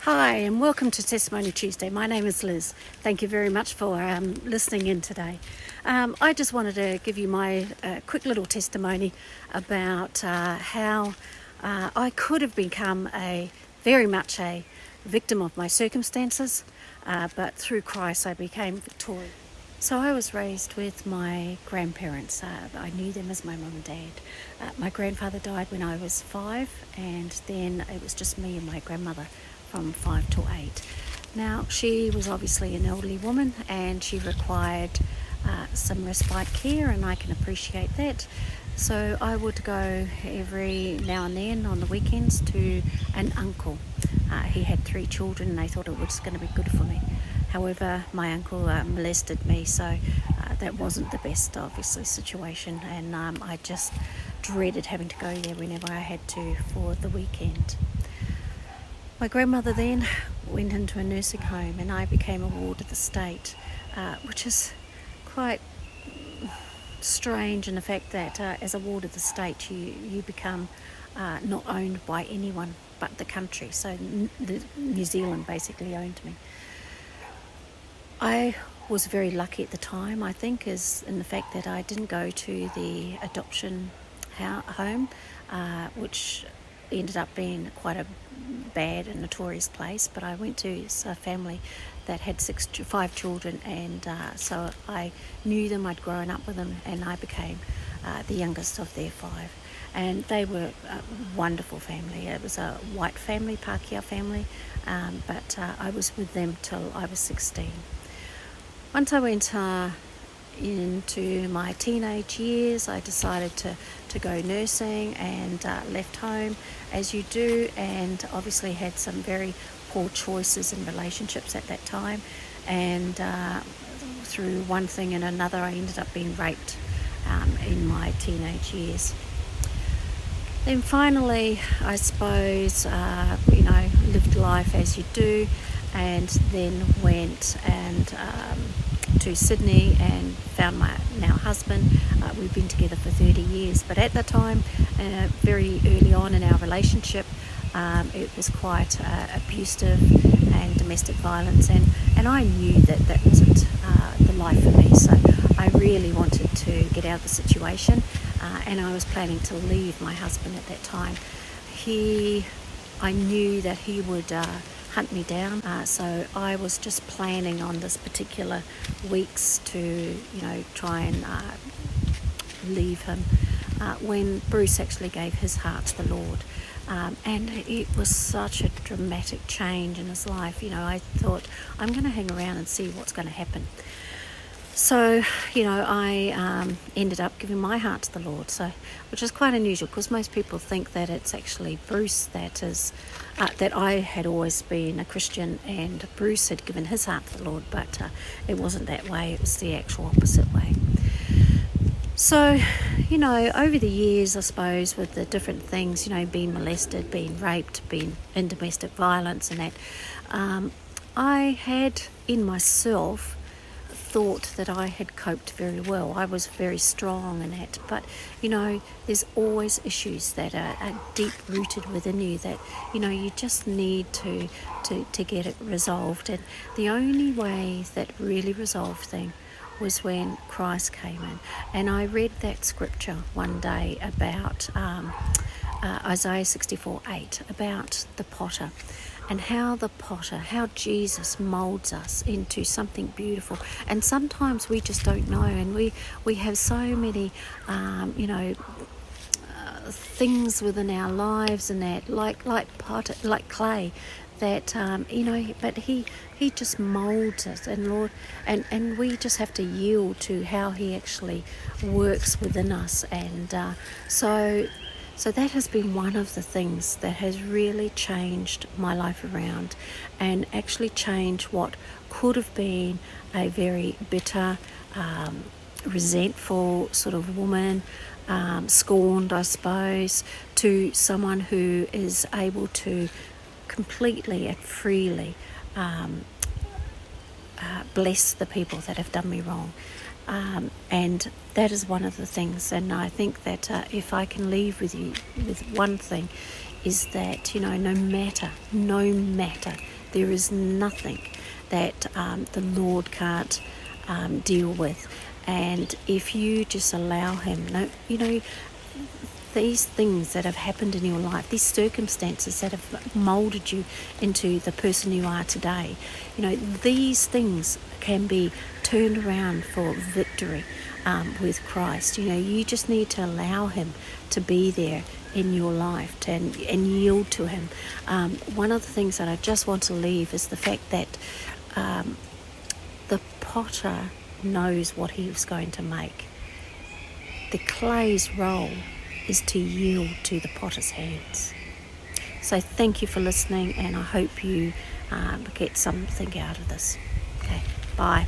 Hi, and welcome to Testimony Tuesday. My name is Liz. Thank you very much for listening in today. I just wanted to give you my quick little testimony about how I could have become very much a victim of my circumstances, but through Christ I became victorious. So I was raised with my grandparents. I knew them as my mum and dad. My grandfather died when I was 5, and then it was just me and my grandmother from 5 to 8. Now, she was obviously an elderly woman and she required some respite care, and I can appreciate that. So I would go every now and then on the weekends to an uncle. He had 3 children and they thought it was going to be good for me. However, my uncle molested me, so that wasn't the best, obviously, situation, and I just dreaded having to go there whenever I had to for the weekend. My grandmother then went into a nursing home and I became a ward of the state, which is quite strange in the fact that as a ward of the state you become not owned by anyone but the country. So New Zealand basically owned me. I was very lucky at the time, I think, is in the fact that I didn't go to the adoption home, which ended up being quite a bad and notorious place, but I went to a family that had 5 children, and so I knew them, I'd grown up with them, and I became the youngest of their 5. And they were a wonderful family. It was a white family, Pākehā family, but I was with them till I was 16. Once I went into my teenage years, I decided to go nursing and left home, as you do, and obviously had some very poor choices in relationships at that time, and through one thing and another I ended up being raped in my teenage years. Then finally, I suppose, lived life as you do, and then went and to Sydney and found my now husband. We've been together for 30 years, but at the time, very early on in our relationship, it was quite abusive and domestic violence, and I knew that wasn't the life for me, so I really wanted to get out of the situation, and I was planning to leave my husband at that time. I knew that he would hunt me down, so I was just planning on this particular weeks to try and leave him when Bruce actually gave his heart to the Lord, and it was such a dramatic change in his life. I thought, I'm going to hang around and see what's going to happen. So, I ended up giving my heart to the Lord, which is quite unusual, because most people think that it's actually Bruce that I had always been a Christian and Bruce had given his heart to the Lord, but it wasn't that way. It was the actual opposite way. So, over the years, I suppose, with the different things, being molested, being raped, being in domestic violence and that, I had in myself thought that I had coped very well. I was very strong in that, but there's always issues that are deep rooted within you that you just need to get it resolved. And the only way that really resolved things was when Christ came in, and I read that scripture one day about Isaiah 64:8, about the potter, and how Jesus molds us into something beautiful. And sometimes we just don't know, and we have so many things within our lives and that, like potter, like clay, that but he just molds us, and Lord, and we just have to yield to how he actually works within us. And so that has been one of the things that has really changed my life around, and actually changed what could have been a very bitter, resentful sort of woman, scorned, I suppose, to someone who is able to completely and freely bless the people that have done me wrong. And that is one of the things, and I think that if I can leave with you with one thing, is that, no matter, there is nothing that the Lord can't deal with. And if you just allow him, these things that have happened in your life, these circumstances that have molded you into the person you are today, these things can be turned around for victory with Christ. You just need to allow him to be there in your life and yield to him. One of the things that I just want to leave is the fact that the potter knows what he is going to make. The clay's role is to yield to the potter's hands. So thank you for listening, and I hope you get something out of this. Okay, bye.